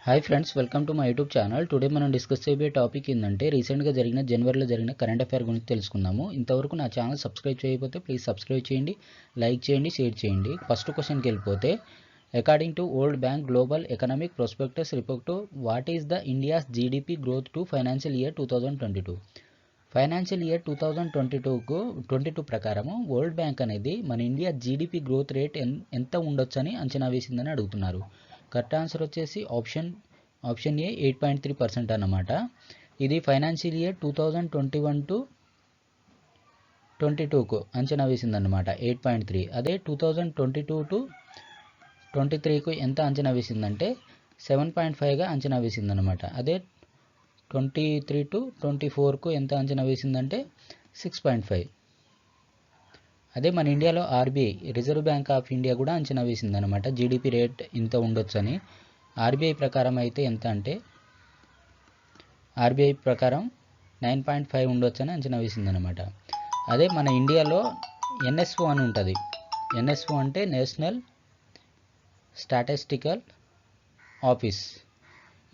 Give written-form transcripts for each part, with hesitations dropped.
Hi friends, welcome to my YouTube channel. Today మనం discuss చేయబోయే topic ఏంటంటే రీసెంట్గా జరిగిన జనవరిలో జరిగిన కరెంట్ అఫైర్ గురించి తెలుసుకుందాము. ఇంతవరకు నా ఛానల్ సబ్స్క్రైబ్ చేయకపోతే ప్లీజ్ సబ్స్క్రైబ్ చేయండి, లైక్ చేయండి, షేర్ చేయండి. ఫస్ట్ క్వశ్చన్కి వెళ్ళిపోతే, according to world bank global economic prospectus report, what is the India's GDP growth to financial year 2022? Financial year 2022 ప్రకారము వరల్డ్ బ్యాంక్ అనేది మన ఇండియా జీడిపి గ్రోత్ రేట్ ఎంత ఉండొచ్చని అంచనా వేసిందని అడుగుతున్నారు. కరెక్ట్ ఆన్సర్ వచ్చేసి ఆప్షన్ ఏ 8.3% అన్నమాట. ఇది ఫైనాన్షియల్ ఇయర్ 2021 టు 22కు అంచనా వేసిందన్నమాట 8.3. అదే 2022 టు 23కు ఎంత అంచనా వేసిందంటే 7.5గా అంచనా వేసిందన్నమాట. అదే 23 టు 24కు ఎంత అంచనా వేసిందంటే 6.5. అదే మన ఇండియాలో RBI reserve bank of India కూడా అంచనా వేసిందనమాట జీడిపి రేట్ ఇంత ఉండొచ్చని. ఆర్బీఐ ప్రకారం అయితే ఎంత అంటే ఆర్బీఐ ప్రకారం 9.5 ఉండొచ్చని అంచనా వేసిందనమాట. అదే మన ఇండియాలో ఎన్ఎస్ఓ అని ఉంటుంది. ఎన్ఎస్ఓ అంటే నేషనల్ స్టాటిస్టికల్ ఆఫీస్.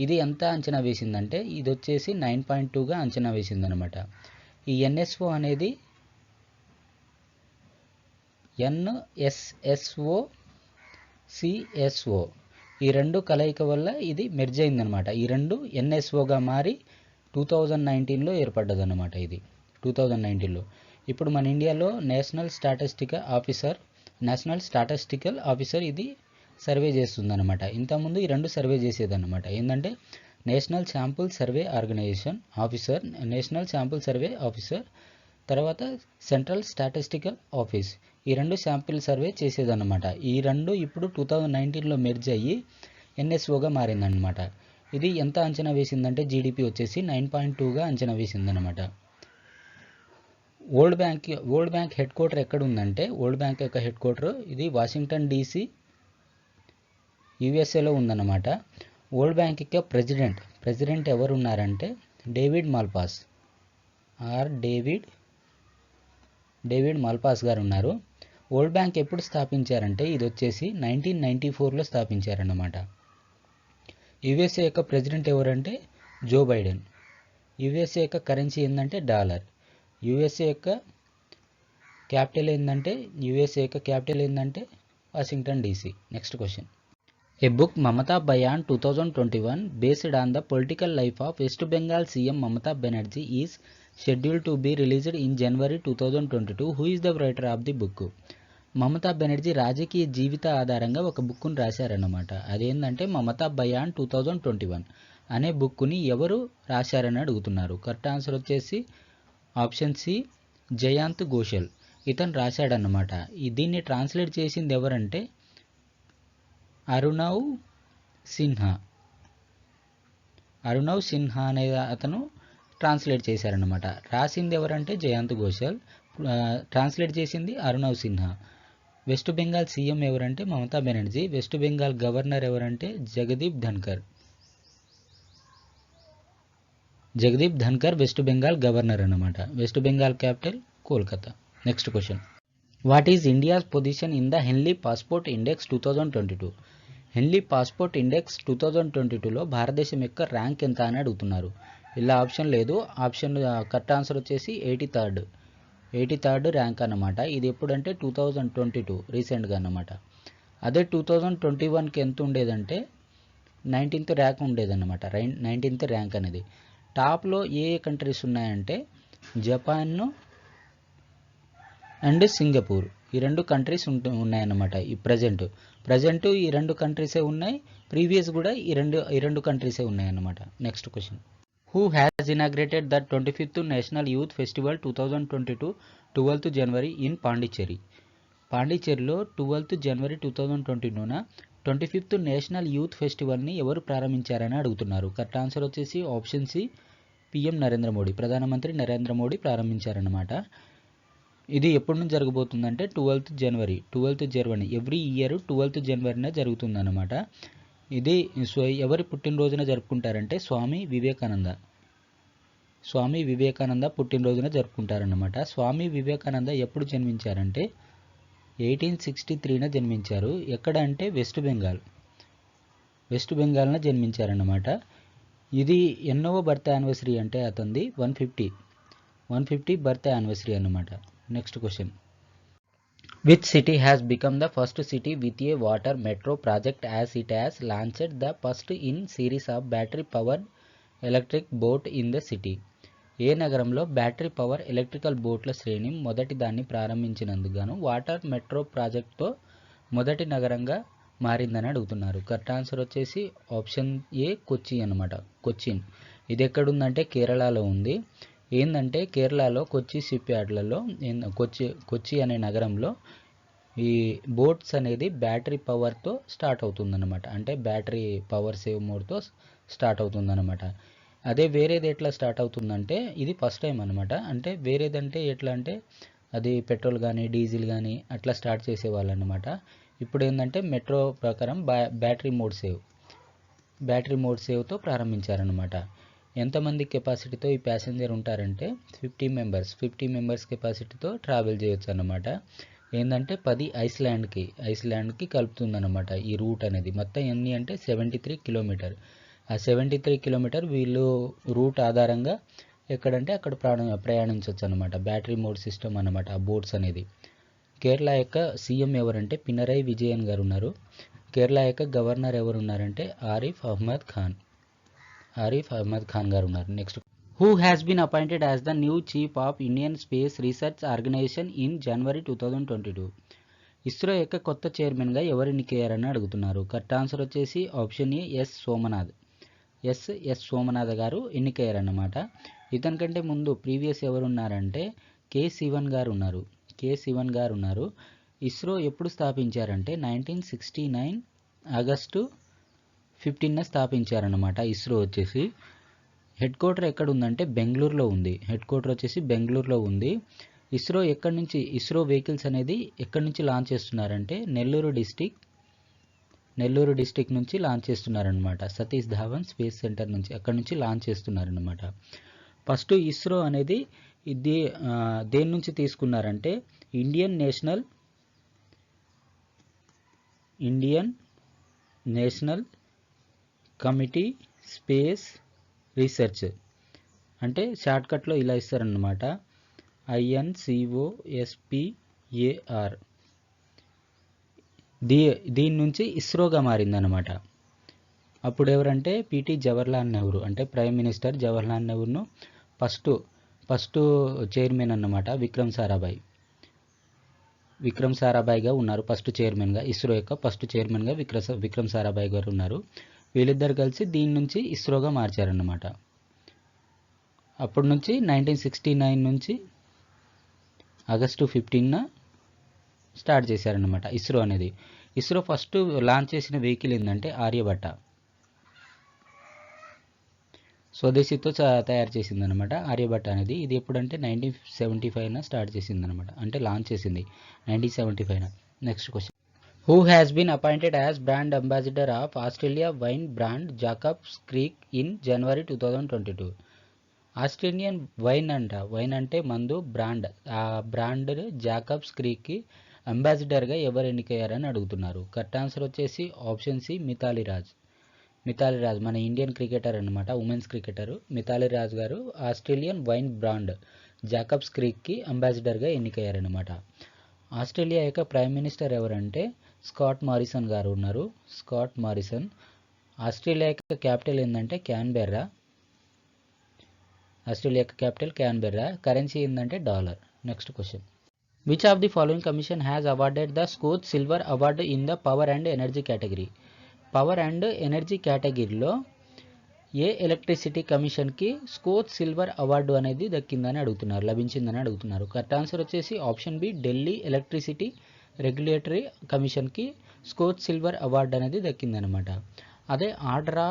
ఇది ఎంత అంచనా వేసిందంటే ఇది వచ్చేసి 9.2గా అంచనా వేసిందనమాట. ఈ ఎన్ఎస్ఓ అనేది ఎన్ఎస్ఎస్ఓ సిఎస్ఓ ఈ రెండు కలయిక వల్ల ఇది మెర్జ్ అయిందనమాట. ఈ రెండు ఎన్ఎస్ఓగా మారి 2019లో ఏర్పడ్డదన్నమాట. ఇది 2019లో. ఇప్పుడు మన ఇండియాలో నేషనల్ స్టాటిస్టికల్ ఆఫీసర్ ఇది సర్వే చేస్తుందన్నమాట. ఇంతకుముందు ఈ రెండు సర్వే చేసేదన్నమాట. ఏంటంటే నేషనల్ శాంపుల్ సర్వే ఆఫీసర్, తర్వాత సెంట్రల్ స్టాటిస్టికల్ ఆఫీస్, ఈ రెండు శాంపిల్ సర్వే చేసేదన్నమాట. ఈ రెండు ఇప్పుడు 2019లో మెర్జ్ అయ్యి ఎన్ఎస్ఓగా మారిందన్నమాట. ఇది ఎంత అంచనా వేసిందంటే జీడిపి వచ్చేసి 9.2గా అంచనా వేసిందన్నమాట. వరల్డ్ బ్యాంక్ హెడ్ క్వార్టర్ ఎక్కడ ఉందంటే, వరల్డ్ బ్యాంక్ యొక్క హెడ్ క్వార్టర్ ఇది వాషింగ్టన్ DC యుఎస్ఏలో ఉందన్నమాట. వరల్డ్ బ్యాంక్ యొక్క ప్రెసిడెంట్ ఎవరు ఉన్నారంటే డేవిడ్ మాల్పాస్ గారు ఉన్నారు. వరల్డ్ బ్యాంక్ ఎప్పుడు స్థాపించారంటే ఇది వచ్చేసి 1994లో స్థాపించారన్నమాట. యుఎస్ఏ యొక్క ప్రెసిడెంట్ ఎవరంటే జో బైడెన్. యుఎస్ఏ యొక్క కరెన్సీ ఏంటంటే డాలర్. యుఎస్ఏ యొక్క క్యాపిటల్ ఏంటంటే Washington DC. Next question. A book, Mamata Bayan 2021, based on the political life of West Bengal CM Mamata Banerjee, is scheduled to be released in January 2022. Who is the writer of the book? Mamata Banerjee రాజకీయ జీవిత ఆధారంగా ఒక బుక్ను రాశారన్నమాట. అదేంటంటే మమతా బయాన్ 2021 అనే బుక్ని ఎవరు రాశారని అడుగుతున్నారు. కరెక్ట్ ఆన్సర్ వచ్చేసి ఆప్షన్ సి జయంత్ ఘోషల్. ఇతను రాశాడన్నమాట. దీన్ని ట్రాన్స్లేట్ చేసింది ఎవరంటే అరుణవ్ సిన్హా అనే అతను ట్రాన్స్లేట్ చేశారనమాట. రాసింది ఎవరంటే జయంత్ ఘోషల్, ట్రాన్స్లేట్ చేసింది అరుణవ్ సిన్హా. వెస్ట్ బెంగాల్ సీఎం ఎవరంటే మమతా బెనర్జీ. వెస్ట్ బెంగాల్ గవర్నర్ ఎవరంటే జగదీప్ ధన్కర్ వెస్ట్ బెంగాల్ గవర్నర్ అన్నమాట. West Bengal capital Kolkata. Next question. What is India's position in the Henley passport index 2022? Henley passport index 2022లో భారతదేశం యొక్క ర్యాంక్ ఎంత అని అడుగుతున్నారు. ఇలా ఆప్షన్ లేదు. కరెక్ట్ ఆన్సర్ వచ్చేసి 83rd ర్యాంక్ అన్నమాట. ఇది ఎప్పుడంటే 2022 రీసెంట్గా అన్నమాట. అదే 2021కి ఎంత ఉండేదంటే 19th ర్యాంక్ ఉండేదన్నమాట. 19th ర్యాంక్ అనేది. టాప్లో ఏ కంట్రీస్ ఉన్నాయంటే జపాన్ అండ్ సింగపూర్, ఈ రెండు కంట్రీస్ ఉన్నాయన్నమాట. ఈ ప్రజెంట్ ఈ రెండు కంట్రీసే ఉన్నాయి. ప్రీవియస్ కూడా ఈ రెండు కంట్రీసే ఉన్నాయన్నమాట. Next question. Who has inaugurated the 25th national youth festival 2022 12th January in Pondicherry? పాండిచ్చేరిలో 12th January 2022న 25th నేషనల్ యూత్ ఫెస్టివల్ని ఎవరు ప్రారంభించారని అడుగుతున్నారు. కరెక్ట్ ఆన్సర్ వచ్చేసి option C PM Narendra Modi. ప్రధానమంత్రి నరేంద్ర మోడీ ప్రారంభించారన్నమాట. ఇది ఎప్పటి నుంచి జరగబోతుందంటే 12th January every year 12th Januaryనే జరుగుతుందన్నమాట. ఇది ఎవరి పుట్టినరోజున జరుపుకుంటారంటే స్వామి వివేకానంద పుట్టినరోజున జరుపుకుంటారన్నమాట. స్వామి వివేకానంద ఎప్పుడు జన్మించారంటే 1863న జన్మించారు. ఎక్కడ అంటే వెస్ట్ బెంగాల్. వెస్ట్ బెంగాల్న జన్మించారన్నమాట. ఇది ఎన్నవ బర్త్ యానివర్సరీ అంటే అతనిది 150 బర్త్ యానివర్సరీ అన్నమాట. Next question, which city has become the first city with a water metro project as it has launched the first in series of battery powered electric boat in the city? ఏ నగరంలో battery power electrical బోట్ల శ్రేణి మొదటి దాన్ని ప్రారంభించినందుకు గాను water metro ప్రాజెక్ట్తో మొదటి నగరంగా మారిందని అడుగుతున్నారు. కరెక్ట్ ఆన్సర్ వచ్చేసి ఆప్షన్ ఏ కొచ్చి అనమాట. కొచ్చిన్. ఇది ఎక్కడుందంటే కేరళలో ఉంది. ఏంటంటే కేరళలో కొచ్చి షిప్ యార్డ్లలో కొచ్చి అనే నగరంలో ఈ బోట్స్ అనేది బ్యాటరీ పవర్తో స్టార్ట్ అవుతుందన్నమాట. అంటే బ్యాటరీ పవర్ సేవ్ మోడ్తో స్టార్ట్ అవుతుందన్నమాట. అదే వేరేది ఎట్లా స్టార్ట్ అవుతుందంటే ఇది ఫస్ట్ టైం అనమాట. అంటే వేరేదంటే ఎట్లా అంటే అది పెట్రోల్ కానీ డీజిల్ కానీ అట్లా స్టార్ట్ చేసేవాళ్ళు అనమాట. ఇప్పుడు ఏంటంటే మెట్రో ప్రకారం బ్యాటరీ మోడ్ సేవ్తో ప్రారంభించారనమాట. ఎంతమంది కెపాసిటీతో ఈ ప్యాసింజర్ ఉంటారంటే 50 మెంబర్స్ కెపాసిటీతో ట్రావెల్ చేయొచ్చు అనమాట. ఏంటంటే 10 ఐస్లాండ్కి కలుపుతుందన్నమాట ఈ రూట్ అనేది. మొత్తం ఎన్ని అంటే 73 కిలోమీటర్. ఆ 73 కిలోమీటర్ వీళ్ళు రూట్ ఆధారంగా ఎక్కడంటే అక్కడ ప్రయాణించవచ్చు అనమాట. బ్యాటరీ మోడ్ సిస్టమ్ అనమాట ఆ బోట్స్ అనేది. కేరళ యొక్క సీఎం ఎవరంటే పినరై విజయన్ గారు ఉన్నారు. కేరళ యొక్క గవర్నర్ ఎవరు ఉన్నారంటే ఆరిఫ్ అహ్మద్ ఖాన్ గారు ఉన్నారు. Next, who has been appointed as the new chief of Indian Space Research Organisation in January 2022? ISRO యొక్క కొత్త చైర్మన్గా ఎవరు ఎన్నికయ్యారని అడుగుతున్నారు. కరెక్ట్ ఆన్సర్ వచ్చేసి ఆప్షన్ ఏ ఎస్ సోమనాథ్ గారు ఎన్నికయ్యారన్నమాట. ఇతని కంటే ముందు ప్రీవియస్ ఎవరు ఉన్నారంటే కే శివన్ గారు ఉన్నారు. ఇస్రో ఎప్పుడు స్థాపించారంటే 1969 ఆగస్టు 15న స్థాపించారన్నమాట. ఇస్రో వచ్చేసి హెడ్ క్వార్టర్ ఎక్కడ ఉందంటే బెంగళూరులో ఉంది. ఇస్రో వెహికల్స్ అనేది ఎక్కడి నుంచి లాంచ్ చేస్తున్నారంటే నెల్లూరు డిస్టిక్ నుంచి లాంచ్ చేస్తున్నారనమాట. సతీష్ ధావన్ స్పేస్ సెంటర్ నుంచి అక్కడి నుంచి లాంచ్ చేస్తున్నారనమాట. ఫస్ట్ ఇస్రో అనేది దేని నుంచి తీసుకున్నారంటే Indian national committee space research అంటే షార్ట్కట్లో ఇలా ఇస్తారన్నమాట. INCOSPAR. దీని నుంచి ఇస్రోగా మారిందనమాట. అప్పుడు ఎవరంటే పిటి జవహర్లాల్ నెహ్రూ అంటే ప్రైమ్ మినిస్టర్ జవహర్లాల్ నెహ్రూను ఫస్ట్ చైర్మన్ అన్నమాట. విక్రమ్ సారాభాయ్గా ఉన్నారు ఫస్ట్ చైర్మన్గా. ఇస్రో యొక్క ఫస్ట్ చైర్మన్గా విక్రమ్ సారాభాయ్ గారు ఉన్నారు. వీళ్ళిద్దరు కలిసి దీని నుంచి ఇస్రోగా మార్చారన్నమాట. అప్పటి నుంచి 1969 నుంచి ఆగస్టు 15న స్టార్ట్ చేశారన్నమాట ఇస్రో అనేది. ఇస్రో ఫస్ట్ లాంచ్ చేసిన వెహికల్ ఏంటంటే ఆర్యభట్ట, స్వదేశీతో తయారు చేసిందనమాట ఆర్యభట్ట అనేది. ఇది ఎప్పుడంటే 1975న స్టార్ట్ చేసిందనమాట. అంటే లాంచ్ చేసింది 1975న. Next question, who has been appointed as brand ambassador of Australia wine brand Jacob's Creek in January 2022? Australian wine అంటే మందు బ్రాండ్. ఆ బ్రాండ్ జాకబ్స్ క్రీక్కి అంబాసిడర్గా ఎవరు ఎన్నికయ్యారని అడుగుతున్నారు. కరెక్ట్ ఆన్సర్ వచ్చేసి ఆప్షన్ సి మిథాలీ రాజ్. మన ఇండియన్ క్రికెటర్ అనమాట, ఉమెన్స్ క్రికెటరు మిథాలీ రాజ్ గారు ఆస్ట్రేలియన్ వైన్ బ్రాండ్ జాకబ్స్ క్రీక్కి అంబాసిడర్గా ఎన్నికయ్యారనమాట. ఆస్ట్రేలియా యొక్క ప్రైమ్ మినిస్టర్ ఎవరంటే స్కాట్ మారిసన్ గారు ఉన్నారు. ఆస్ట్రేలియా యొక్క క్యాపిటల్ ఏంటంటే క్యాన్బెర్రా. కరెన్సీ ఏంటంటే dollar. Next question, which of the following commission has awarded the Skoch silver award in the power and energy category? Power and energy కేటగిరీలో ఏ electricity కమిషన్కి Skoch silver award అనేది లభించిందని అడుగుతున్నారు. కరెక్ట్ ఆన్సర్ వచ్చేసి option B Delhi electricity regulatory కమిషన్కి Skoch silver award అనేది దక్కిందనమాట. అదే ఆర్డర్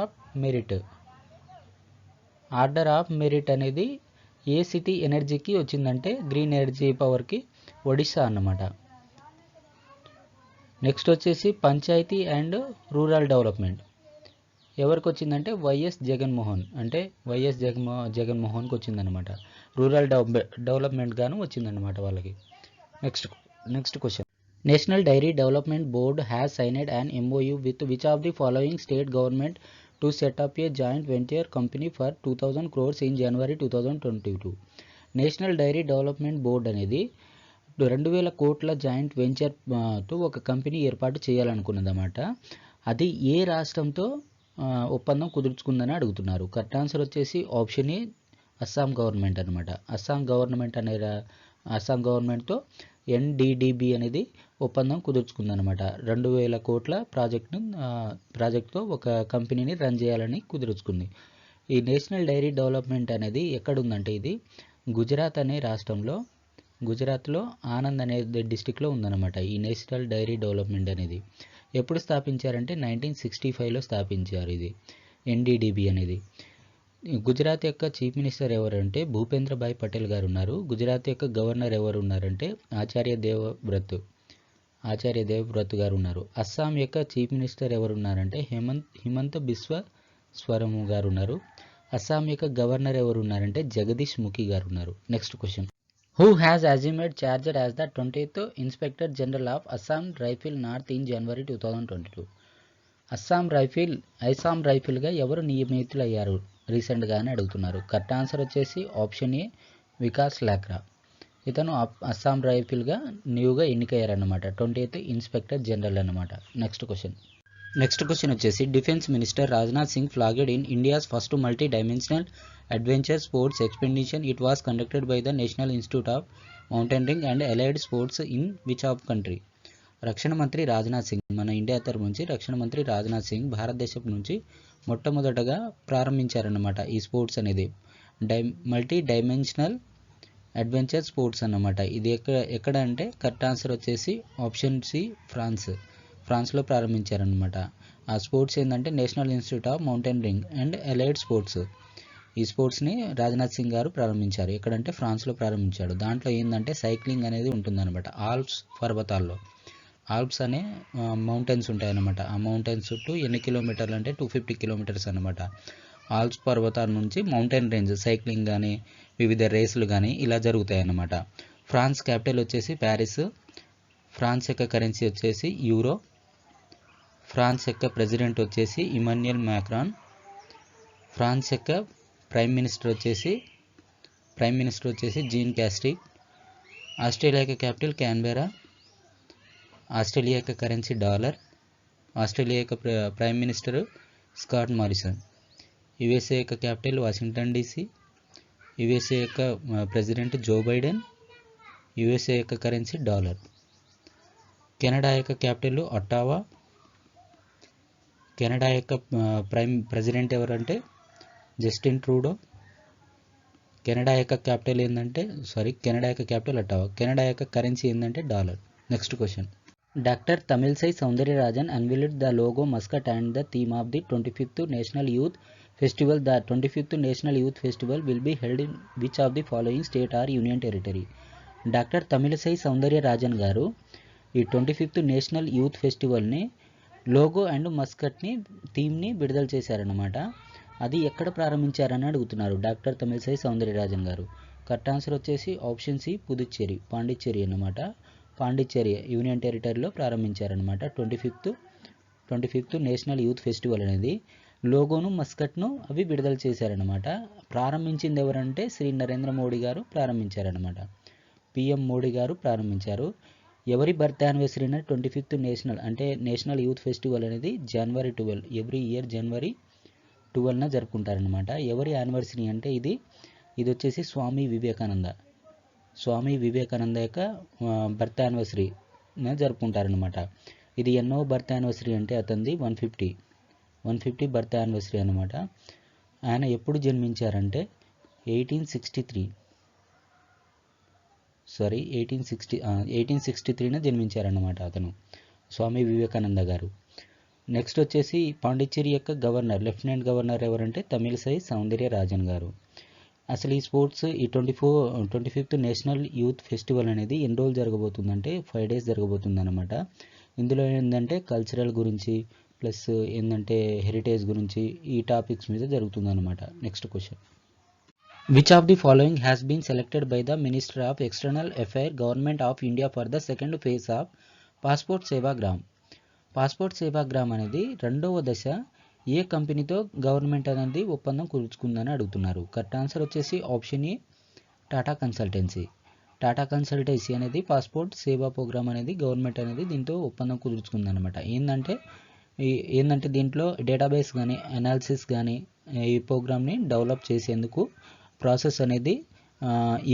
ఆఫ్ మెరిట్ అనేది ఏ సిటీ ఎనర్జీకి వచ్చిందంటే గ్రీన్ ఎనర్జీ పవర్కి ఒడిశా అన్నమాట. నెక్స్ట్ వచ్చేసి పంచాయతీ అండ్ రూరల్ డెవలప్మెంట్ ఎవరికి వచ్చిందంటే వైఎస్ జగన్మోహన్కి వచ్చిందనమాట. రూరల్ డెవలప్మెంట్ గాను వచ్చిందనమాట వాళ్ళకి. Next question, National Dairy Development Board has signed an MOU with which of the following state government to set up a joint venture company for 2000 crores in January 2022. National dairy development board అనేది 2000 కోట్ల joint venture తో ఒక company ఏర్పాటు చేయాలనుకున్నదన్నమాట. అది ఏ రాష్ట్రంతో ఒప్పందం కుదుర్చుకుందని అడుగుతున్నారు. Correct answer వచ్చేసి ఆప్షన్ ఏ అస్సాం గవర్నమెంట్ అనమాట. అస్సాం గవర్నమెంట్తో NDDB అనేది ఒప్పందం కుదుర్చుకుందనమాట. 2000 కోట్ల ప్రాజెక్ట్తో ఒక కంపెనీని రన్ చేయాలని కుదుర్చుకుంది. ఈ నేషనల్ డైరీ డెవలప్మెంట్ అనేది ఎక్కడుందంటే ఇది గుజరాత్ అనే రాష్ట్రంలో, గుజరాత్లో ఆనంద్ అనే డిస్టిక్లో ఉందన్నమాట. ఈ నేషనల్ డైరీ డెవలప్మెంట్ అనేది ఎప్పుడు స్థాపించారంటే 1965లో స్థాపించారు. ఇది NDDB అనేది. గుజరాత్ యొక్క చీఫ్ మినిస్టర్ ఎవరంటే భూపేంద్ర భాయ్ పటేల్ గారు ఉన్నారు. గుజరాత్ యొక్క గవర్నర్ ఎవరు ఉన్నారంటే ఆచార్య దేవవ్రత్ గారు ఉన్నారు. అస్సాం యొక్క చీఫ్ మినిస్టర్ ఎవరు ఉన్నారంటే హిమంత బిశ్వ స్వరము గారు ఉన్నారు. అస్సాం యొక్క గవర్నర్ ఎవరు ఉన్నారంటే జగదీష్ ముఖి గారు ఉన్నారు. Next question, who has assumed charge as the 20th inspector general of Assam rifle north in January 2022. Assam రైఫిల్గా ఎవరు నియమితులయ్యారు రీసెంట్గా అని అడుగుతున్నారు. కరెక్ట్ ఆన్సర్ వచ్చేసి ఆప్షన్ ఏ వికాస్ లాక్రా. ఇతను అస్సాం రైఫిల్గా న్యూగా ఎన్నికయ్యారన్నమాట. 20th ఇన్స్పెక్టర్ జనరల్ అన్నమాట. నెక్స్ట్ క్వశ్చన్ వచ్చేసి defence minister Rajnath Singh flagged in India's first multi dimensional adventure sports expedition. It was conducted by the national institute of mountaineering and allied sports in which of country. రక్షణ మంత్రి రాజ్నాథ్ సింగ్, మన India తరపు నుంచి రక్షణ మంత్రి రాజ్నాథ్ సింగ్ భారతదేశం నుంచి మొట్టమొదటగా ప్రారంభించారన్నమాట ఈ స్పోర్ట్స్ అనేది. మల్టీ డైమెన్షనల్ అడ్వెంచర్ స్పోర్ట్స్ అన్నమాట. ఇది ఎక్కడ అంటే కరెక్ట్ ఆన్సర్ వచ్చేసి ఆప్షన్ సి ఫ్రాన్స్లో ప్రారంభించారనమాట. ఆ స్పోర్ట్స్ ఏంటంటే national institute of mountaineering and allied sports. ఈ స్పోర్ట్స్ని రాజ్నాథ్ సింగ్ గారు ప్రారంభించారు. ఎక్కడంటే ఫ్రాన్స్లో ప్రారంభించాడు. దాంట్లో ఏంటంటే సైక్లింగ్ అనేది ఉంటుందన్నమాట. ఆల్ప్స్ పర్వతాల్లో ఆల్ప్స్ అనే మౌంటైన్స్ ఉంటాయన్నమాట. ఆ మౌంటైన్స్ చుట్టూ ఎన్ని కిలోమీటర్లు అంటే 250 కిలోమీటర్స్ అనమాట. ఆల్ప్స్ పర్వతాల నుంచి మౌంటైన్ రేంజ్ సైక్లింగ్ కానీ వివిధ రేసులు కానీ ఇలా జరుగుతాయి అన్నమాట. ఫ్రాన్స్ క్యాపిటల్ వచ్చేసి ప్యారిస్. ఫ్రాన్స్ యొక్క కరెన్సీ వచ్చేసి యూరో. ఫ్రాన్స్ యొక్క ప్రెసిడెంట్ వచ్చేసి ఇమాన్యుయల్ మ్యాక్రాన్. ఫ్రాన్స్ యొక్క ప్రైమ్ మినిస్టర్ వచ్చేసి జీన్ క్యాస్టిక్. ఆస్ట్రేలియా యొక్క క్యాపిటల్ క్యాన్బెరా. ఆస్ట్రేలియా యొక్క కరెన్సీ డాలర్. ఆస్ట్రేలియా యొక్క prime minister Scott Morrison. USA యొక్క క్యాపిటల్ వాషింగ్టన్ DC. యుఎస్ఏ యొక్క ప్రెసిడెంట్ జో బైడెన్. యుఎస్ఏ యొక్క కరెన్సీ డాలర్. కెనడా యొక్క క్యాపిటల్ ఒట్టావా. కెనడా యొక్క ప్రెసిడెంట్ ఎవరంటే జస్టిన్ ట్రూడో. కెనడా యొక్క క్యాపిటల్ ఒట్టావా. కెనడా యొక్క కరెన్సీ ఏంటంటే dollar. Next question, doctor Tamilisai Soundararajan unveiled the logo, mascot and the theme of the 25th National Youth Festival. The 25th National Youth Festival will be held in which of the following state or union territory? Doctor Tamilisai Soundararajan గారు ఈ 25th national youth ఫెస్టివల్ని logo and మస్కట్ని థీమ్ని విడుదల చేశారన్నమాట. అది ఎక్కడ ప్రారంభించారని అడుగుతున్నారు డాక్టర్ తమిళసై సౌందర్యరాజన్ గారు. కరెక్ట్ ఆన్సర్ వచ్చేసి ఆప్షన్ సి పుదుచ్చేరి, పాండిచ్చేరి అన్నమాట. పాండిచ్చేరి యూనియన్ టెరిటరీలో ప్రారంభించారనమాట 25th నేషనల్ యూత్ ఫెస్టివల్ అనేది. లోగోను మస్కట్ను అవి విడుదల చేశారనమాట. ప్రారంభించింది ఎవరంటే శ్రీ నరేంద్ర మోడీ గారు ప్రారంభించారనమాట. PM మోడీ గారు ప్రారంభించారు. ఎవరి బర్త్ యానివర్సరీని 25th నేషనల్ యూత్ ఫెస్టివల్ అనేది January 12 ఎవ్రీ ఇయర్ January 12న జరుపుకుంటారనమాట. ఎవరి యానివర్సరీ అంటే ఇది వచ్చేసి స్వామి వివేకానంద యొక్క బర్త్ యానివర్సరీ జరుపుకుంటారనమాట. ఇది ఎన్నో బర్త్ యానివర్సరీ అంటే అతనిది 150 బర్త్ యానివర్సరీ అనమాట. ఆయన ఎప్పుడు జన్మించారంటే 1863న జన్మించారన్నమాట అతను, స్వామి వివేకానంద గారు. నెక్స్ట్ వచ్చేసి పాండిచ్చేరి యొక్క లెఫ్టినెంట్ గవర్నర్ ఎవరంటే తమిళసై సౌందర్యరాజన్ గారు. అసలు ఈ స్పోర్ట్స్ ఈ 25th నేషనల్ యూత్ ఫెస్టివల్ అనేది ఎన్ని రోజులు జరగబోతుందంటే 5 days జరగబోతుంది అనమాట. ఇందులో ఏంటంటే కల్చరల్ గురించి ప్లస్ ఏంటంటే హెరిటేజ్ గురించి ఈ టాపిక్స్ మీద జరుగుతుంది అనమాట. Next question, which of the following has been selected by the minister of external affair government of India for the second phase of passport Sevagram. Passport Sevagram అనేది రెండవ దశ ఏ కంపెనీతో గవర్నమెంట్ అనేది ఒప్పందం కుదుర్చుకుందని అడుగుతున్నారు. కరెక్ట్ ఆన్సర్ వచ్చేసి ఆప్షన్ ఏ టాటా కన్సల్టెన్సీ. టాటా కన్సల్టెన్సీ అనేది passport సేవా ప్రోగ్రామ్ అనేది గవర్నమెంట్ అనేది దీంతో ఒప్పందం కుదుర్చుకుందనమాట. ఏంటంటే దీంట్లో డేటాబేస్ కానీ అనాలిసిస్ కానీ ఈ ప్రోగ్రామ్ని డెవలప్ చేసేందుకు ప్రాసెస్ అనేది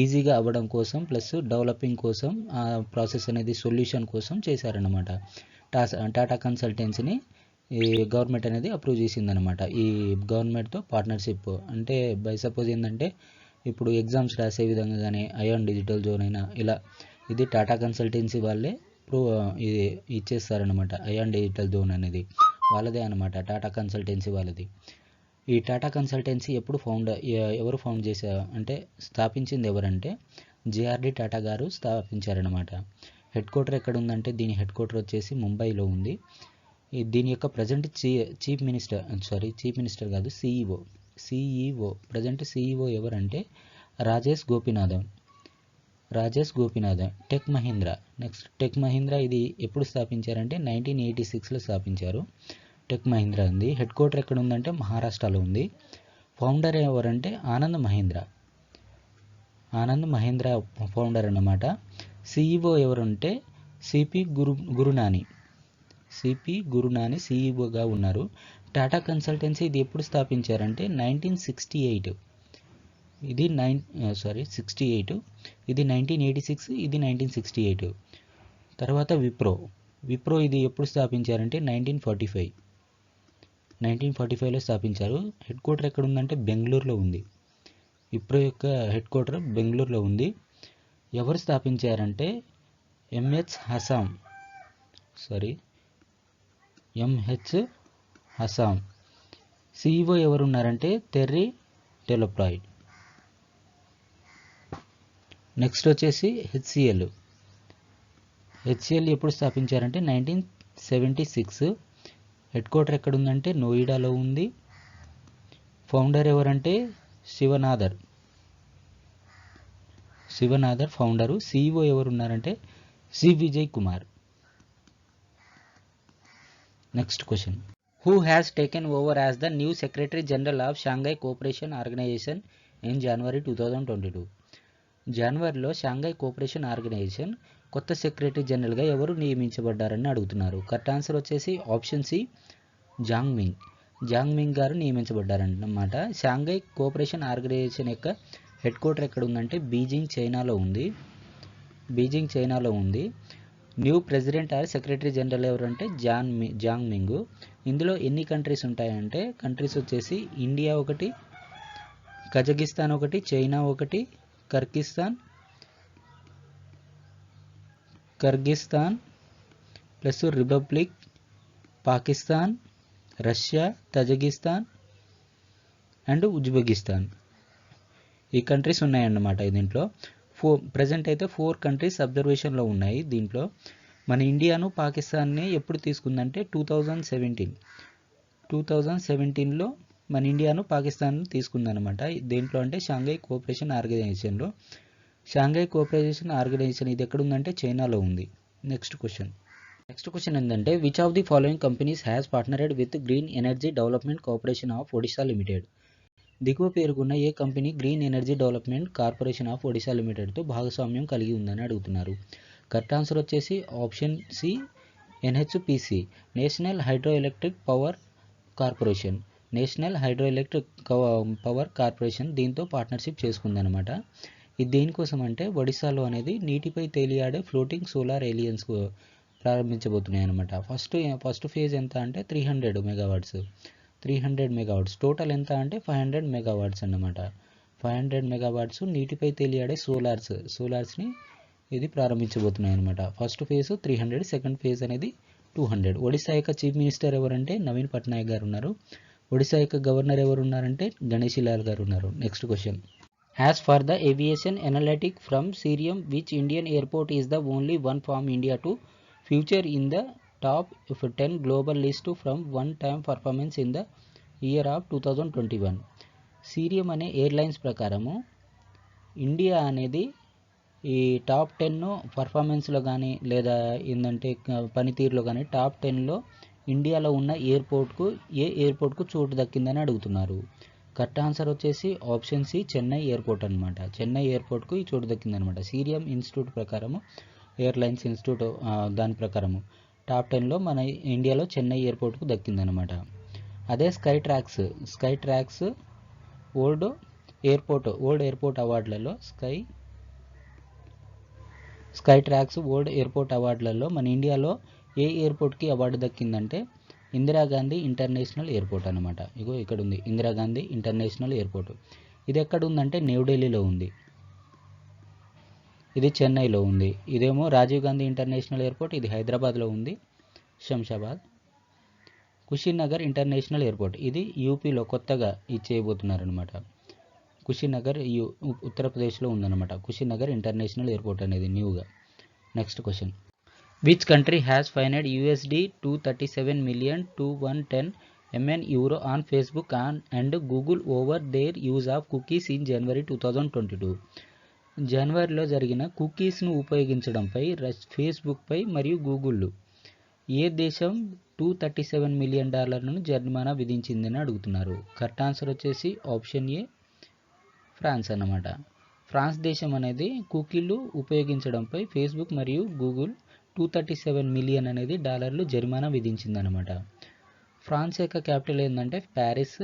ఈజీగా అవ్వడం కోసం ప్లస్ డెవలపింగ్ కోసం ఆ ప్రాసెస్ అనేది సొల్యూషన్ కోసం చేశారనమాట. టాటా కన్సల్టెన్సీని ఈ గవర్నమెంట్ అనేది అప్రూవ్ చేసిందనమాట. ఈ గవర్నమెంట్తో పార్ట్నర్షిప్ అంటే బై సపోజ్ ఏంటంటే ఇప్పుడు ఎగ్జామ్స్ రాసే విధంగా కానీ అయాన్ డిజిటల్ జోన్ అయినా ఇలా ఇది టాటా కన్సల్టెన్సీ వాళ్ళే ఇది ఇచ్చేస్తారనమాట. అయాన్ డిజిటల్ జోన్ అనేది వాళ్ళదే అనమాట, టాటా కన్సల్టెన్సీ వాళ్ళది. ఈ టాటా కన్సల్టెన్సీ ఎవరు ఫౌండ్ చేశారు అంటే స్థాపించింది ఎవరంటే జేఆర్డి టాటా గారు స్థాపించారనమాట. హెడ్ క్వార్టర్ ఎక్కడ ఉందంటే దీని హెడ్ క్వార్టర్ వచ్చేసి ముంబైలో ఉంది. దీని యొక్క ప్రజెంట్ చీఫ్ మినిస్టర్ కాదు, సిఈఓ ప్రజెంట్ సిఈఓ ఎవరంటే రాజేష్ గోపినాథన్. టెక్ మహీంద్రా ఇది ఎప్పుడు స్థాపించారంటే 1986లో స్థాపించారు. టెక్ మహీంద్రా ఉంది. హెడ్ క్వార్టర్ ఎక్కడ ఉందంటే మహారాష్ట్రలో ఉంది. ఫౌండర్ ఎవరంటే ఆనంద్ మహీంద్రా ఫౌండర్ అన్నమాట. సిఈఓ ఎవరంటే సిపి గురునాని సిఈఓగా ఉన్నారు. టాటా కన్సల్టెన్సీ ఇది ఎప్పుడు స్థాపించారంటే 1968. ఇది 68, ఇది 1986, ఇది 1968. తర్వాత విప్రో ఇది ఎప్పుడు స్థాపించారంటే 1945లో స్థాపించారు. హెడ్ క్వార్టర్ ఎక్కడ ఉందంటే బెంగళూరులో ఉంది. విప్రో యొక్క హెడ్ క్వార్టర్ బెంగళూరులో ఉంది. ఎవరు స్థాపించారంటే ఎంహెచ్ హసామ్. సిఇఓ ఎవరు ఉన్నారంటే టెర్రీ డెలాప్రాయిడ్. నెక్స్ట్ వచ్చేసి హెచ్సిఎల్ ఎప్పుడు స్థాపించారంటే 1976. హెడ్ క్వార్టర్ ఎక్కడ ఉందంటే నోయిడాలో ఉంది. ఫౌండర్ ఎవరంటే శివనాథర్ ఫౌండరు. సిఇఓ ఎవరు ఉన్నారంటే C Vijay Kumar. Next question, who has taken over as the new secretary general of Shanghai Cooperation Organisation in January 2022. జనవరిలో షాంఘై కోఆపరేషన్ ఆర్గనైజేషన్ కొత్త సెక్రటరీ జనరల్గా ఎవరు నియమించబడ్డారని అడుగుతున్నారు. కరెక్ట్ ఆన్సర్ వచ్చేసి ఆప్షన్ సి జాంగ్ మింగ్ గారు నియమించబడ్డారన్నమాట. షాంఘై కోఆపరేషన్ ఆర్గనైజేషన్ యొక్క హెడ్ క్వార్టర్ ఎక్కడ ఉందంటే బీజింగ్ చైనాలో ఉంది. New president or secretary general ఎవరంటే జాంగ్ మింగ్. ఇందులో ఎన్ని కంట్రీస్ ఉంటాయంటే కంట్రీస్ వచ్చేసి ఇండియా ఒకటి, కజకిస్తాన్ ఒకటి, చైనా ఒకటి, Kyrgyzstan plus republic Pakistan, Russia, Tajikistan and Uzbekistan. ఈ కంట్రీస్ ఉన్నాయన్నమాట. దీంట్లో ప్రజెంట్ అయితే 4 కంట్రీస్ అబ్జర్వేషన్లో ఉన్నాయి. దీంట్లో మన ఇండియాను పాకిస్తాన్ని ఎప్పుడు తీసుకుందంటే 2017లో మన ఇండియాను పాకిస్తాన్ తీసుకుందనమాట. దేంట్లో అంటే షాంఘై కోఆపరేషన్ ఆర్గనైజేషన్ ఇది ఎక్కడ ఉందంటే చైనాలో ఉంది. నెక్స్ట్ క్వశ్చన్ ఏంటంటే which of the following companies has partnered with green energy development corporation of Odisha limited. దిగువ పేర్కొన్న ఏ company green energy development corporation of Odisha లిమిటెడ్తో భాగస్వామ్యం కలిగి ఉందని అడుగుతున్నారు. కరెక్ట్ ఆన్సర్ వచ్చేసి option C NHPC, national hydro electric power corporation దీంతో పార్ట్నర్షిప్ చేసుకుందనమాట. ఇది దేనికోసం అంటే ఒడిశాలో అనేది నీటిపై తేలియాడే ఫ్లోటింగ్ సోలార్ ఏలియన్స్ ప్రారంభించబోతున్నాయి అనమాట. ఫస్ట్ ఫేజ్ ఎంత అంటే 300 మెగావాట్స్, టోటల్ ఎంత అంటే 500 మెగావాట్స్ అన్నమాట. 500 మెగావాట్స్ నీటిపై తేలియాడే సోలార్స్ని ఇది ప్రారంభించబోతున్నాయి అనమాట. ఫస్ట్ ఫేజ్ 300, సెకండ్ ఫేజ్ అనేది 200. ఒడిశా యొక్క చీఫ్ మినిస్టర్ ఎవరంటే నవీన్ పట్నాయక్ గారు ఉన్నారు. ఒడిశా యొక్క గవర్నర్ ఎవరు ఉన్నారంటే గణేషి లాల్ గారు ఉన్నారు. Next question, as for the aviation analytic from cerium which Indian airport is the only one from India to future in the top 10 global list from one time performance in the year of 2021. Cerium అనే airlines ప్రకారము India అనేది ఈ top 10 పర్ఫార్మెన్స్లో కానీ లేదా ఏంటంటే పనితీరులో కానీ top 10లో ఇండియాలో ఉన్న ఏ ఎయిర్పోర్ట్కు చోటు దక్కిందని అడుగుతున్నారు. కరెక్ట్ ఆన్సర్ వచ్చేసి ఆప్షన్ సి చెన్నై ఎయిర్పోర్ట్ అనమాట. చెన్నై ఎయిర్పోర్ట్కు ఈ చోటు దక్కిందనమాట. సీరియం ఇన్స్టిట్యూట్ ప్రకారము, ఎయిర్లైన్స్ ఇన్స్టిట్యూట్ దాని ప్రకారము టాప్ 10లో మన ఇండియాలో చెన్నై ఎయిర్పోర్ట్కు దక్కిందనమాట. అదే sky tracks old airport అవార్డులలో sky tracks old airport అవార్డులలో మన ఇండియాలో ఏ ఎయిర్పోర్ట్కి అవార్డు దక్కిందంటే ఇందిరాగాంధీ ఇంటర్నేషనల్ ఎయిర్పోర్ట్ అనమాట. ఇగో ఇక్కడ ఉంది ఇందిరాగాంధీ ఇంటర్నేషనల్ ఎయిర్పోర్ట్. ఇది ఎక్కడ ఉందంటే న్యూఢిల్లీలో ఉంది. ఇది చెన్నైలో ఉంది. ఇదేమో రాజీవ్ గాంధీ ఇంటర్నేషనల్ ఎయిర్పోర్ట్, ఇది హైదరాబాద్లో ఉంది, శంషాబాద్. కుషినగర్ ఇంటర్నేషనల్ ఎయిర్పోర్ట్ ఇది యూపీలో కొత్తగా ఇది చేయబోతున్నారనమాట. కుషినగర్ ఉత్తరప్రదేశ్లో ఉందన్నమాట. కుషినగర్ ఇంటర్నేషనల్ ఎయిర్పోర్ట్ అనేది న్యూగా. Next question, which country has fined $237 million to 110 million euro on Facebook and Google over their use of cookies in January 2022. జనవరిలో జరిగిన కుకీస్ను ఉపయోగించడంపై ఫేస్బుక్పై మరియు గూగుల్ ఏ దేశం $237 million జరిమానా విధించిందని అడుగుతున్నారు. కరెక్ట్ ఆన్సర్ వచ్చేసి ఆప్షన్ ఏ ఫ్రాన్స్ అన్నమాట. ఫ్రాన్స్ దేశం అనేది కుకీలు ఉపయోగించడంపై ఫేస్బుక్ మరియు గూగుల్ $237 million అనేది డాలర్లు జరిమానా విధించిందనమాట. ఫ్రాన్స్ యొక్క క్యాపిటల్ ఏంటంటే ప్యారిస్.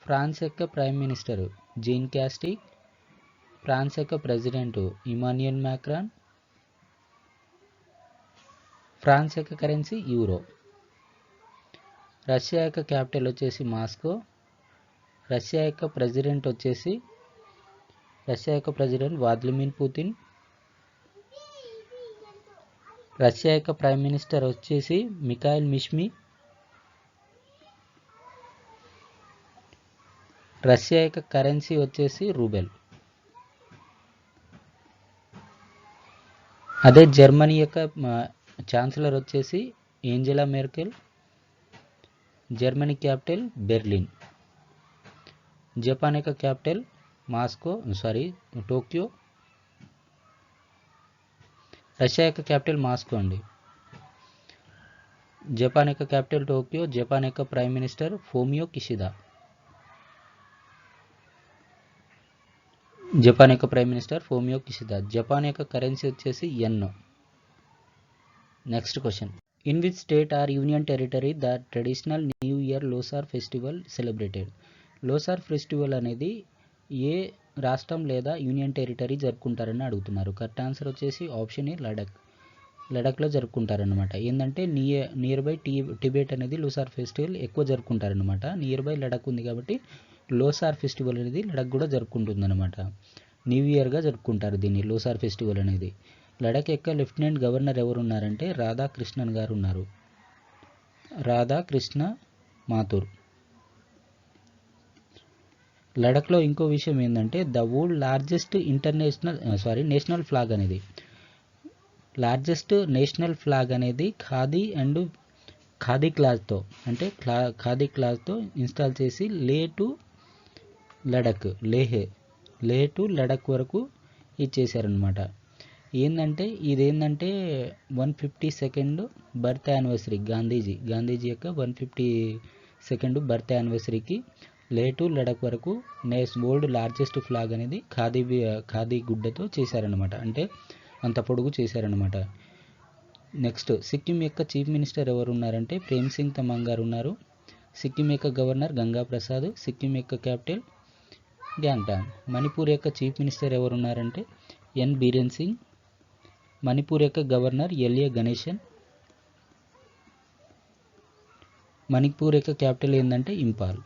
ఫ్రాన్స్ యొక్క prime minister Jean Castex. France యొక్క ప్రెసిడెంట్ ఇమాన్యుయల్ మ్యాక్రాన్. ఫ్రాన్స్ యొక్క కరెన్సీ యూరో. రష్యా యొక్క క్యాపిటల్ వచ్చేసి మాస్కో. రష్యా యొక్క ప్రెసిడెంట్ వ్లాదిమిర్ పుతిన్. రష్యా యొక్క ప్రైమ్ మినిస్టర్ వచ్చేసి మిఖాయిల్ మిష్మి. రష్యా యొక్క కరెన్సీ వచ్చేసి రూబెల్. అదే జర్మనీ యొక్క ఛాన్సలర్ వచ్చేసి Angela Merkel. Germany capital Berlin. Japan యొక్క క్యాపిటల్ టోక్యో. రష్యా యొక్క క్యాపిటల్ మాస్కో అండి. జపాన్ యొక్క క్యాపిటల్ టోక్యో. జపాన్ యొక్క prime minister Fumio Kishida. Japan యొక్క కరెన్సీ వచ్చేసి yen. Next question, in which state or union territory the traditional new year Losar festival celebrated. Losar festival అనేది ఏ రాష్ట్రం లేదా యూనియన్ టెరిటరీ జరుపుకుంటారని అడుగుతున్నారు. కరెక్ట్ ఆన్సర్ వచ్చేసి ఆప్షన్ ఏ లడఖ్లో జరుపుకుంటారనమాట. ఏంటంటే నియర్ బై టిబెట్ అనేది లోసార్ ఫెస్టివల్ ఎక్కువ జరుపుకుంటారనమాట. నియర్ బై లడఖ్ ఉంది కాబట్టి లోసార్ ఫెస్టివల్ అనేది లడఖ్ కూడా జరుపుకుంటుందన్నమాట. న్యూ ఇయర్గా జరుపుకుంటారు దీన్ని లోసార్ ఫెస్టివల్ అనేది. లడఖ్ యొక్క లెఫ్టినెంట్ గవర్నర్ ఎవరు ఉన్నారంటే రాధాకృష్ణన్ గారు ఉన్నారు. రాధాకృష్ణ మాథుర్. లడఖ్లో ఇంకో విషయం ఏంటంటే the world largest national flag అనేది ఖాదీ క్లాత్తో ఇన్స్టాల్ చేసి లేహ్ టు లడఖ్ వరకు ఇచ్చేసారనమాట. ఇదేంటంటే 152nd బర్త్ యానివర్సరీ గాంధీజీ యొక్క 152nd బర్త్ యానివర్సరీకి లేహ్ టు లడఖ్ వరకు వరల్డ్ లార్జెస్ట్ ఫ్లాగ్ అనేది ఖాదీ గుడ్డతో చేశారనమాట. అంటే అంత పొడుగు చేశారనమాట. నెక్స్ట్, సిక్కిం యొక్క చీఫ్ మినిస్టర్ ఎవరు ఉన్నారంటే ప్రేమ్ సింగ్ తమాంగ్ గారు ఉన్నారు. సిక్కిం యొక్క గవర్నర్ గంగా ప్రసాద్. సిక్కిం యొక్క క్యాపిటల్ గ్యాంగ్టాక్. మణిపూర్ యొక్క చీఫ్ మినిస్టర్ ఎవరు ఉన్నారంటే ఎన్ బీరేన్ సింగ్. మణిపూర్ యొక్క గవర్నర్ ఎల్ఏ గణేశన్. మణిపూర్ యొక్క క్యాపిటల్ ఏంటంటే ఇంపాల్.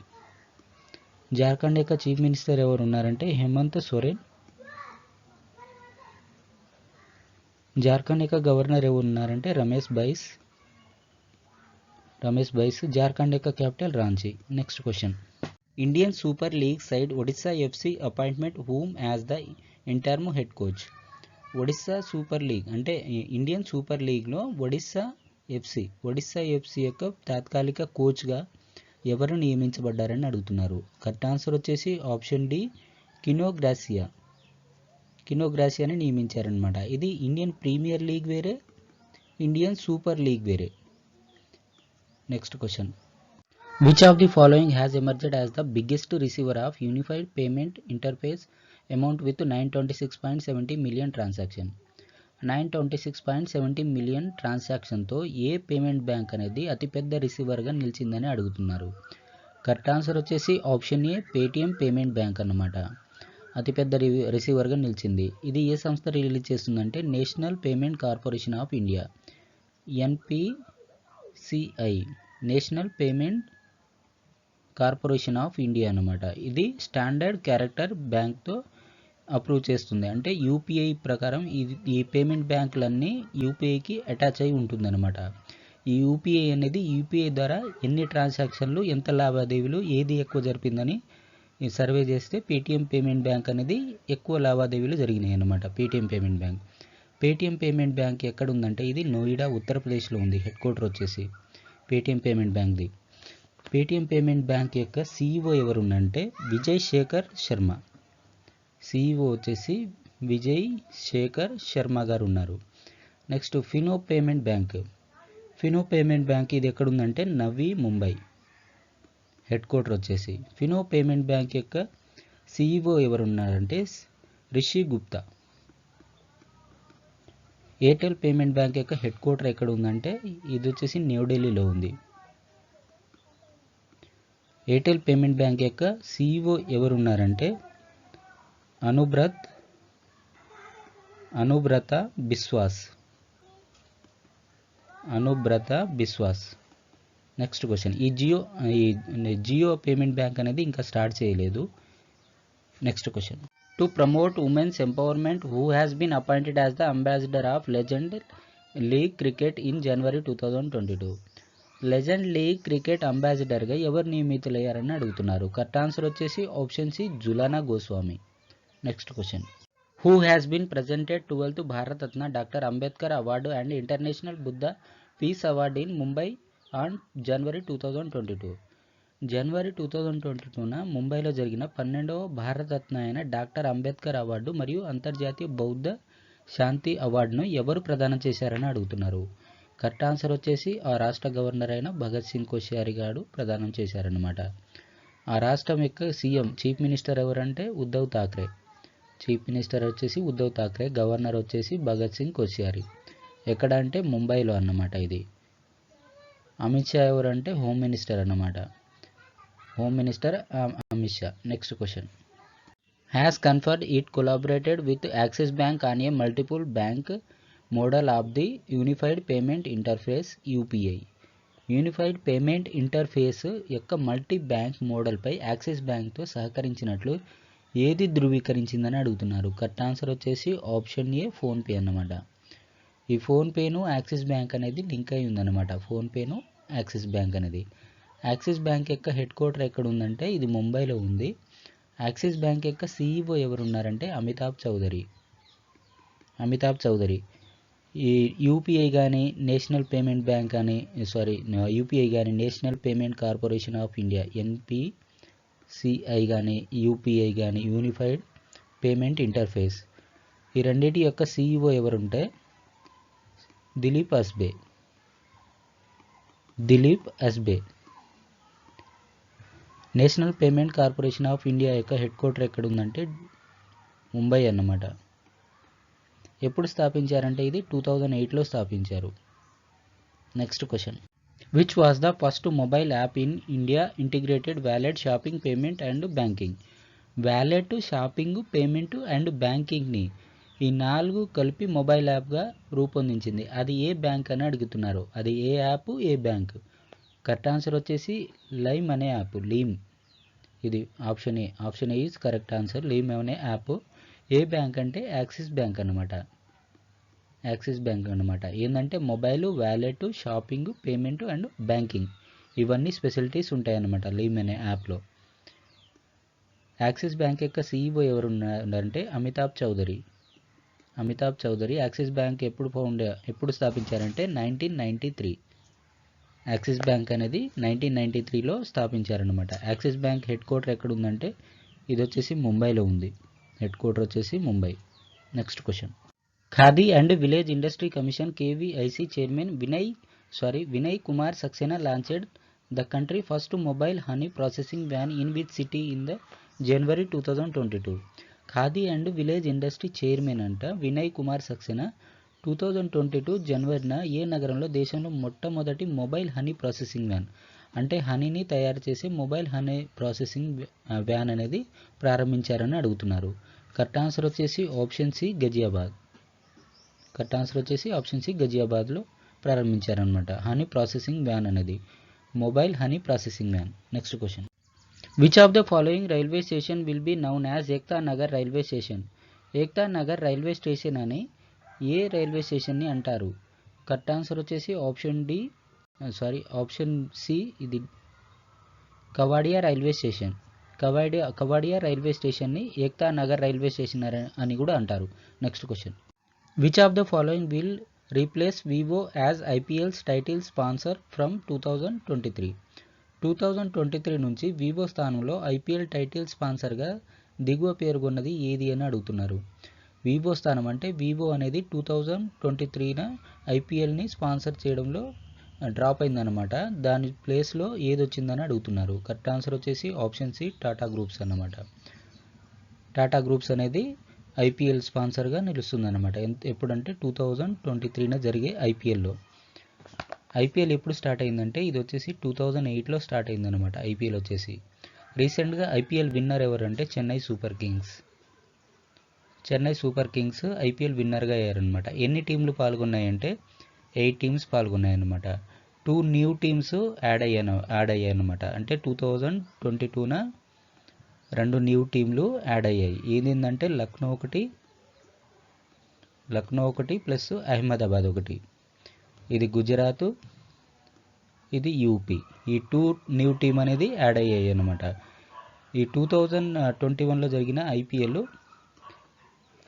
జార్ఖండ్ యొక్క చీఫ్ మినిస్టర్ ఎవరు ఉన్నారంటే హేమంత్ సోరెన్. జార్ఖండ్ యొక్క గవర్నర్ ఎవరు ఉన్నారంటే రమేష్ బైస్. జార్ఖండ్ యొక్క capital Ranchi. Next question, Indian super league side Odisha FC appointment whom as the interim head coach. Odisha super league అంటే ఇండియన్ సూపర్ లీగ్లో ఒడిశా ఎఫ్సి యొక్క తాత్కాలిక కోచ్గా ఎవరు నియమించబడ్డారని అడుగుతున్నారు. కరెక్ట్ ఆన్సర్ వచ్చేసి ఆప్షన్ డి కినో గ్రాసియా కినోగ్రాసియాని నియమించారనమాట. ఇది ఇండియన్ ప్రీమియర్ లీగ్ వేరే, ఇండియన్ సూపర్ లీగ్ వేరే. Next question, which of the following has emerged as the biggest receiver of unified payment interface amount with 926.70 million transaction? 926.70 million ట్రాన్సాక్షన్తో ఏ payment bank అనేది అతిపెద్ద రిసీవర్గా నిలిచిందని అడుగుతున్నారు. Correct answer వచ్చేసి option ఏ, Paytm payment bank అన్నమాట. అతిపెద్ద రిసీవర్గా నిలిచింది. ఇది ఏ సంస్థ రిలీజ్ చేస్తుందంటే national payment corporation of India, NPCI, national payment corporation of India అన్నమాట. ఇది స్టాండర్డ్ క్యారెక్టర్ బ్యాంక్తో అప్రూవ్ చేస్తుంది. అంటే యూపీఐ ప్రకారం ఈ పేమెంట్ బ్యాంకులన్నీ యూపీఐకి అటాచ్ అయి ఉంటుందన్నమాట. ఈ యూపీఐ అనేది యూపీఐ ద్వారా ఎన్ని ట్రాన్సాక్షన్లు, ఎంత లావాదేవీలు, ఏది ఎక్కువ జరిపిందని సర్వే చేస్తే పేటిఎం పేమెంట్ బ్యాంక్ అనేది ఎక్కువ లావాదేవీలు జరిగినాయి అన్నమాట. Paytm payment bank. Paytm payment bank ఎక్కడ ఉందంటే ఇది నోయిడా, ఉత్తరప్రదేశ్లో ఉంది. హెడ్ క్వార్టర్ వచ్చేసి పేటిఎం పేమెంట్ బ్యాంక్ది. పేటిఎం పేమెంట్ బ్యాంక్ యొక్క సిఇఓ ఎవరున్నంటే విజయ్ శేఖర్ శర్మ. సిఇఓ వచ్చేసి విజయ్ శేఖర్ శర్మ గారు ఉన్నారు. Next Fino payment bank. Fino payment bank ఇది ఎక్కడ ఉందంటే నవీ ముంబై. హెడ్ క్వార్టర్ వచ్చేసి ఫినో పేమెంట్ బ్యాంక్ యొక్క CEO ఎవరున్నారంటే Rishi Gupta. Airtel payment bank యొక్క హెడ్ క్వార్టర్ ఎక్కడ ఉందంటే ఇది వచ్చేసి న్యూఢిల్లీలో ఉంది. ఎయిర్టెల్ పేమెంట్ బ్యాంక్ యొక్క సిఇఓ ఎవరున్నారంటే అనుబ్రత బిశ్వాస్. నెక్స్ట్ క్వశ్చన్, ఈ జియో పేమెంట్ బ్యాంక్ అనేది ఇంకా స్టార్ట్ చేయలేదు. Next question, to promote women's empowerment who has been appointed as the ambassador of legend league cricket in January 2022. Legend league cricket అంబాసిడర్గా ఎవరు నియమితులయ్యారని అడుగుతున్నారు. కరెక్ట్ ఆన్సర్ వచ్చేసి option C, Jhulan Goswami. Next question, who has been presented 12th Bharat Ratna doctor Ambedkar award and international Buddha peace award in Mumbai on January 2022. జనవరి 2022న ముంబైలో జరిగిన 12వ భారతరత్న అయిన డాక్టర్ అంబేద్కర్ అవార్డు మరియు అంతర్జాతీయ బౌద్ధ శాంతి అవార్డును ఎవరు ప్రదానం చేశారని అడుగుతున్నారు. కరెక్ట్ ఆన్సర్ వచ్చేసి ఆ రాష్ట్ర గవర్నర్ అయిన భగత్ సింగ్ కోశ్యారి గారు ప్రదానం చేశారనమాట. ఆ రాష్ట్రం యొక్క సీఎం, చీఫ్ మినిస్టర్ ఎవరంటే ఉద్ధవ్ థాక్రే. చీఫ్ మినిస్టర్ వచ్చేసి ఉద్ధవ్ థాక్రే, గవర్నర్ వచ్చేసి భగత్ సింగ్ కోశ్యారి. ఎక్కడ అంటే ముంబైలో అన్నమాట. ఇది అమిత్ షా ఎవరంటే హోమ్ మినిస్టర్ అన్నమాట. Home minister Amit Shah. Next question, has conferred it collaborated with axis bank on a multiple bank model of the unified payment interface UPI. Unified payment interface యొక్క మల్టీ బ్యాంక్ మోడల్పై యాక్సిస్ బ్యాంక్తో సహకరించినట్లు ఏది ధృవీకరించిందని అడుగుతున్నారు. కరెక్ట్ ఆన్సర్ వచ్చేసి option ఏ, PhonePe అన్నమాట. ఈ ఫోన్పేను axis bank అనేది link అయి ఉందన్నమాట. ఫోన్పేను axis bank అనేది. యాక్సిస్ బ్యాంక్ యొక్క హెడ్ క్వార్టర్ ఎక్కడ ఉందంటే ఇది ముంబైలో ఉంది. యాక్సిస్ బ్యాంక్ యొక్క సిఇఓ ఎవరున్నారంటే అమితాబ్ చౌదరి. ఈ యూపీఐ కానీ నేషనల్ పేమెంట్ బ్యాంక్ కానీ యూపీఐ కానీ national payment corporation of India, NPCI కానీ యూపీఐ కానీ యూనిఫైడ్ పేమెంట్ ఇంటర్ఫేస్, ఈ రెండింటి యొక్క సిఇఓ ఎవరుంటే Dilip Asbe. National payment corporation of India యొక్క హెడ్ క్వార్టర్ ఎక్కడ ఉందంటే ముంబై అన్నమాట. ఎప్పుడు స్థాపించారంటే ఇది 2008లో స్థాపించారు. Next question, which was the first mobile app in India integrated wallet, shopping, payment and banking? Wallet, shopping, payment and బ్యాంకింగ్ని ఈ 4 కలిపి మొబైల్ యాప్గా రూపొందించింది. అది ఏ బ్యాంక్ అని అడుగుతున్నారు. అది ఏ యాప్, ఏ బ్యాంక్? కరెక్ట్ ఆన్సర్ వచ్చేసి లైమ్ అనే యాప్. ఇది option A. Option A is correct answer. Lime అనే యాప్. ఏ బ్యాంక్ అంటే యాక్సిస్ బ్యాంక్ అన్నమాట. ఏంటంటే mobile, wallet, shopping, payment and banking ఇవన్నీ స్పెషాలిటీస్ ఉంటాయన్నమాట లీమ్ అనే యాప్లో. యాక్సిస్ బ్యాంక్ యొక్క సిఇఓ ఎవరున్నారంటే అమితాబ్ చౌదరి. యాక్సిస్ బ్యాంక్ ఎప్పుడు స్థాపించారంటే 1993. యాక్సిస్ బ్యాంక్ అనేది 1993లో స్థాపించారనమాట. యాక్సిస్ బ్యాంక్ హెడ్ క్వార్టర్ ఎక్కడ ఉందంటే ఇది వచ్చేసి ముంబైలో ఉంది. హెడ్ క్వార్టర్ వచ్చేసి Mumbai. Next question. Khadi and village industry commission KVIC chairman Vinay Kumar Saxena launched the country first mobile honey processing van in which city in the January 2022. Khadi and village industry chairman అంట వినయ్ కుమార్ సక్సేనా 2022 జనవరిన ఏ నగరంలో దేశంలో మొట్టమొదటి మొబైల్ హనీ ప్రాసెసింగ్ వ్యాన్ అంటే హనీని తయారు చేసే mobile honey processing van అనేది ప్రారంభించారని అడుగుతున్నారు. కరెక్ట్ ఆన్సర్ వచ్చేసి option C Ghaziabad. Correct answer వచ్చేసి ఆప్షన్ సి గజియాబాద్లో ప్రారంభించారనమాట హనీ ప్రాసెసింగ్ వ్యాన్ అనేది, mobile honey processing van. Next question. Which of the following railway station will be known as Ekta Nagar railway station? Ekta Nagar railway station అని ఏ railway స్టేషన్ని అంటారు? Correct answer వచ్చేసి option C ఇది Kevadia railway station. Kevadia railway స్టేషన్ని Ekta Nagar railway station అని కూడా అంటారు. Next question. Which of the following will replace Vivo as IPLs title sponsor from 2023? 2023 నుంచి వివో స్థానంలో ఐపీఎల్ టైటిల్ స్పాన్సర్గా దిగువ పేర్కొన్నది ఏది అని అడుగుతున్నారు. వివో స్థానం అంటే వివో అనేది 2023న ఐపీఎల్ని స్పాన్సర్ చేయడంలో డ్రాప్ అయిందనమాట. దాని ప్లేస్లో ఏది వచ్చిందని అడుగుతున్నారు. కరెక్ట్ ఆన్సర్ వచ్చేసి ఆప్షన్ సి టాటా గ్రూప్స్ అన్నమాట. టాటా గ్రూప్స్ అనేది ఐపీఎల్ స్పాన్సర్గా నిలుస్తుందన్నమాట. ఎప్పుడంటే 2023న జరిగే ఐపీఎల్లో. ఐపీఎల్ ఎప్పుడు స్టార్ట్ అయిందంటే ఇది వచ్చేసి 2008లో స్టార్ట్ అయిందనమాట ఐపీఎల్ వచ్చేసి. రీసెంట్గా ఐపీఎల్ విన్నర్ ఎవరంటే చెన్నై సూపర్ కింగ్స్ ఐపీఎల్ విన్నర్గా అయ్యారనమాట. ఎన్ని టీంలు పాల్గొన్నాయంటే 8 టీమ్స్ పాల్గొన్నాయన్నమాట. 2 న్యూ టీమ్స్ యాడ్ అయ్యాయన్నమాట. అంటే 2022న 2 న్యూ టీంలు యాడ్ అయ్యాయి. ఏంటంటే లక్నో ఒకటి ప్లస్ అహ్మదాబాద్ ఒకటి. ఇది గుజరాత్, ఇది యూపీ. ఈ 2 న్యూ టీమ్ అనేది యాడ్ అయ్యాయి అన్నమాట. ఈ 2021లో జరిగిన ఐపీఎల్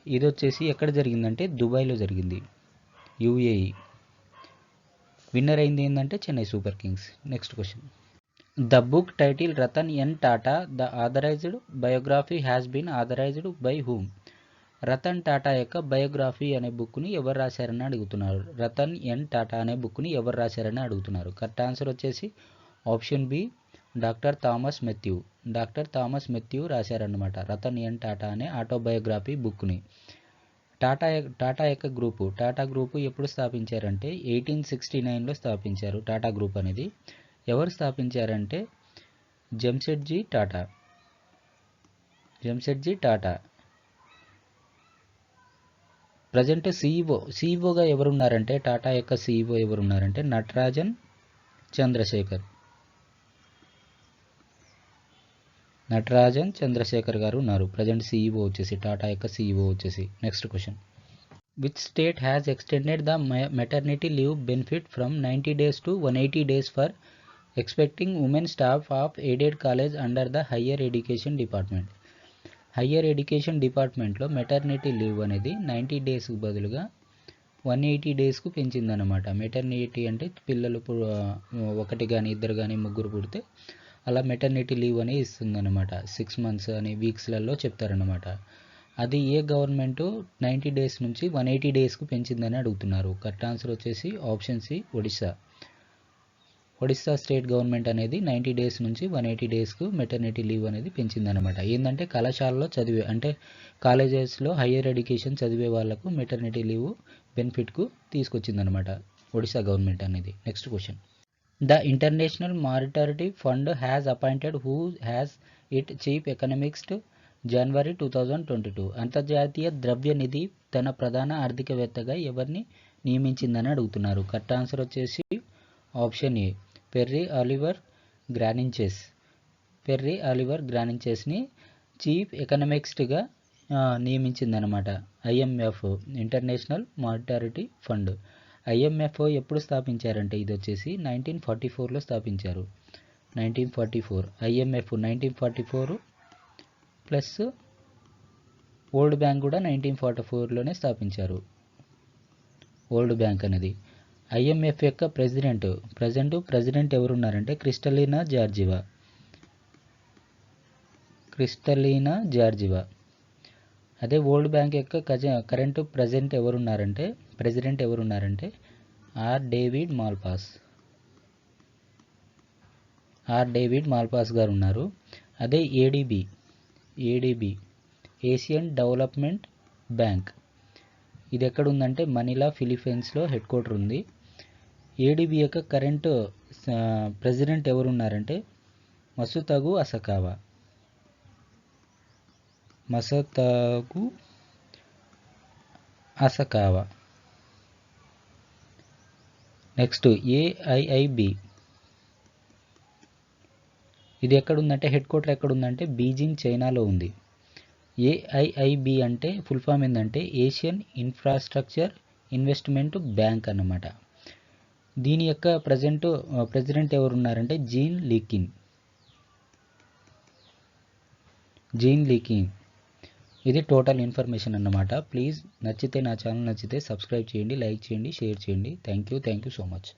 ఇది వచ్చేసి ఎక్కడ జరిగిందంటే దుబాయ్లో జరిగింది, యూఏఈ. విన్నర్ అయింది ఏంటంటే Chennai super Kings. Next question. The book title Ratan N Tata the authorised biography has been authorised by whom? Ratan Tata యొక్క బయోగ్రఫీ అనే బుక్ని ఎవరు రాశారని అడుగుతున్నారు. రతన్ ఎన్ టాటా అనే బుక్ని ఎవరు రాశారని అడుగుతున్నారు. కరెక్ట్ ఆన్సర్ వచ్చేసి option B doctor Thomas Matthew రాశారన్నమాట రతన్ ఎన్ టాటా అనే ఆటోబయోగ్రఫీ బుక్ని. టాటా యొక్క టాటా గ్రూపు ఎప్పుడు స్థాపించారంటే 1869లో స్థాపించారు. టాటా గ్రూప్ అనేది ఎవరు స్థాపించారంటే జంషెడ్జీ టాటా. ప్రజెంట్ సీఈఓగా ఎవరున్నారంటే టాటా యొక్క సీఈఓ ఎవరున్నారంటే నటరాజన్ చంద్రశేఖర్ గారు ఉన్నారు. ప్రజెంట్ సీఈఓ వచ్చేసి టాటా యొక్క సీఈఓ వచ్చేసి. Next question. Which state has extended the maternity leave benefit from 90 days to 180 days for expecting women staff of aided college under the higher education డిపార్ట్మెంట్లో maternity leave అనేది 90 daysకు బదులుగా 180 daysకు పెంచిందనమాట. Maternity అంటే పిల్లలు ఒకటి కానీ ఇద్దరు కానీ ముగ్గురు పుడితే అలా మెటర్నిటీ లీవ్ అని ఇస్తుందన్నమాట. 6 months అని వీక్స్లలో చెప్తారనమాట. అది ఏ గవర్నమెంట్ 90 days నుంచి 180 daysకు పెంచిందని అడుగుతున్నారు. కరెక్ట్ ఆన్సర్ వచ్చేసి option C Odisha state government అనేది 90 days నుంచి 180 daysకు మెటర్నిటీ లీవ్ అనేది పెంచిందనమాట. ఏంటంటే కళాశాలలో అంటే కాలేజెస్లో హయ్యర్ ఎడ్యుకేషన్ చదివే వాళ్ళకు మెటర్నిటీ లీవ్ బెనిఫిట్కు తీసుకొచ్చిందనమాట ఒడిస్సా గవర్నమెంట్ అనేది. Next question. The international monetary fund has appointed who has it chief economist January 2022? అంతర్జాతీయ ద్రవ్య నిధి తన ప్రధాన ఆర్థికవేత్తగా ఎవరిని నియమించిందని అడుగుతున్నారు. కరెక్ట్ ఆన్సర్ వచ్చేసి ఆప్షన్ ఏ పెర్రీ ఆలివర్ గ్రానించెస్ని చీఫ్ ఎకనామిస్ట్గా నియమించిందనమాట IMF, international monetary fund. IMF ఎప్పుడు స్థాపించారంటే ఇది వచ్చేసి 1944లో స్థాపించారు. 1944 ఐఎంఎఫ్ 1944 ప్లస్ వరల్డ్ బ్యాంక్ కూడా 1944లోనే స్థాపించారు. వరల్డ్ బ్యాంక్ అనేది. ఐఎంఎఫ్ యొక్క ప్రెసిడెంట్ ఎవరున్నారంటే క్రిస్టలినా జార్జివా. అదే వరల్డ్ బ్యాంక్ యొక్క కరెంట్ ప్రెసిడెంట్ ఎవరున్నారంటే ఆర్ డేవిడ్ మాల్పాస్ గారు ఉన్నారు. అదే ఏడిబి ఏషియన్ డెవలప్మెంట్ బ్యాంక్, ఇది ఎక్కడ ఉందంటే మనీలా ఫిలిప్పీన్స్లో హెడ్ క్వార్టర్ ఉంది. ఏడిబి యొక్క కరెంట్ ప్రెసిడెంట్ ఎవరున్నారంటే మసుతగు అసకావా. నెక్స్ట్ ఏఐఐబి, ఇది ఎక్కడుందంటే హెడ్ క్వార్టర్ ఎక్కడుందంటే బీజింగ్ చైనాలో ఉంది. ఏఐఐబి అంటే ఫుల్ ఫామ్ ఏంటంటే ఏషియన్ ఇన్ఫ్రాస్ట్రక్చర్ ఇన్వెస్ట్మెంట్ బ్యాంక్ అన్నమాట. దీని యొక్క ప్రెసిడెంట్ ఎవరున్నారంటే జీన్ లీకిన్. ఇది టోటల్ ఇన్ఫర్మేషన్ అన్నమాట. ప్లీజ్ నా ఛానల్ నచ్చితే సబ్స్క్రైబ్ చేయండి, లైక్ చేయండి, షేర్ చేయండి. Thank you so much.